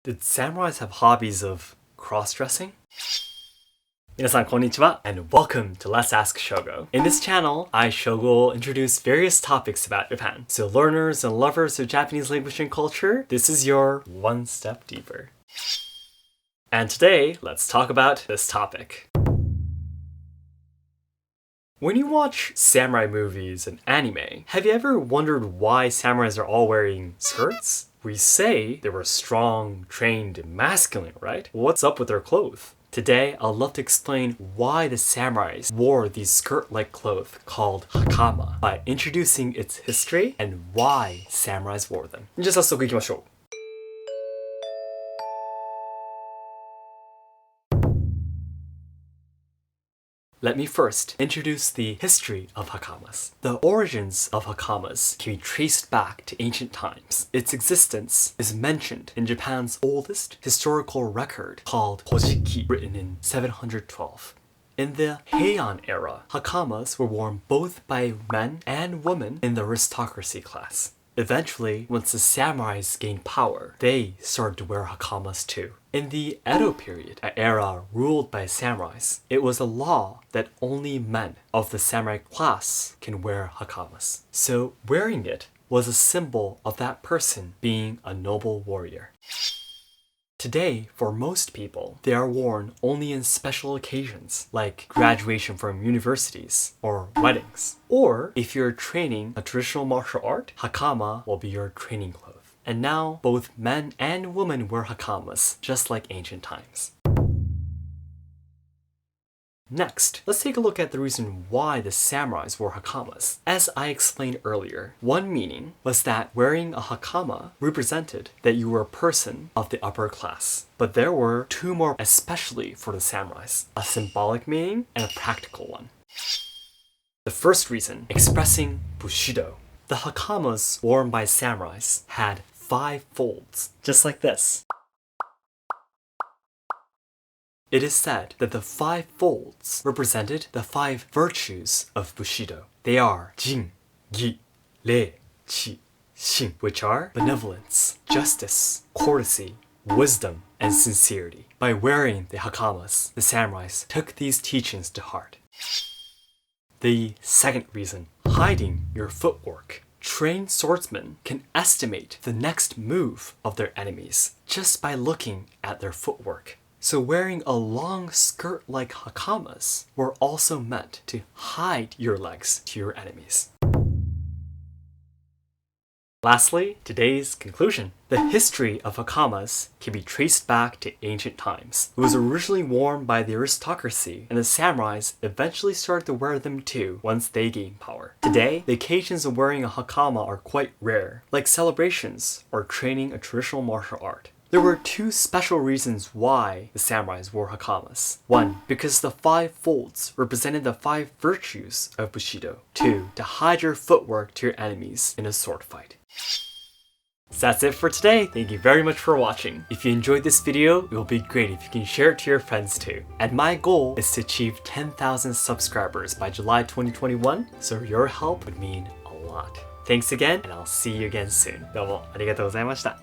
Did samurais have hobbies of cross-dressing? 皆さんこんにちは and welcome to Let's Ask Shogo. In this channel, I, Shogo, will introduce various topics about Japan. So learners and lovers of Japanese language and culture, this is your one step deeper. And today, let's talk about this topic. When you watch samurai movies and anime, have you ever wondered why samurais are all wearing skirts? We say they were strong, trained, and masculine, right? What's up with their clothes? Today, I'd love to explain why the samurais wore these skirt-like clothes called hakama by introducing its history and why samurais wore them. じゃあ早速行きましょう。Let me first introduce the history of hakamas. The origins of hakamas can be traced back to ancient times. Its existence is mentioned in Japan's oldest historical record called Kojiki, written in 712. In the Heian era, hakamas were worn both by men and women in the aristocracy class. Eventually, once the samurais gained power, they started to wear hakamas too. In the Edo period, an era ruled by samurais, it was a law that only men of the samurai class can wear hakamas. So wearing it was a symbol of that person being a noble warrior. Today, for most people, they are worn only in special occasions, like graduation from universities or weddings. Or, if you're training a traditional martial art, hakama will be your training clothes. And now, both men and women wear hakamas, just like ancient times. Next, let's take a look at the reason why the samurais wore hakamas. As I explained earlier, one meaning was that wearing a hakama represented that you were a person of the upper class. But there were two more especially for the samurais, a symbolic meaning and a practical one. The first reason, expressing Bushido. The hakamas worn by samurais had 5 folds, just like this. It is said that the 5 folds represented the 5 virtues of Bushido. They are Jin, Gi, Rei, Chi, Shin, which are benevolence, justice, courtesy, wisdom, and sincerity. By wearing the hakamas, the samurais took these teachings to heart. The second reason, hiding your footwork. Trained swordsmen can estimate the next move of their enemies just by looking at their footwork. So wearing a long skirt like hakamas were also meant to hide your legs to your enemies. Lastly, today's conclusion. The history of hakamas can be traced back to ancient times. It was originally worn by the aristocracy, and the samurais eventually started to wear them too once they gained power. Today, the occasions of wearing a hakama are quite rare, like celebrations or training a traditional martial art. There were 2 special reasons why the samurais wore hakamas. 1, because the 5 folds represented the 5 virtues of Bushido. 2, to hide your footwork to your enemies in a sword fight. So that's it for today. Thank you very much for watching. If you enjoyed this video, it will be great if you can share it to your friends too. And my goal is to achieve 10,000 subscribers by July 2021, so your help would mean a lot. Thanks again, and I'll see you again soon. どうもありがとうございました。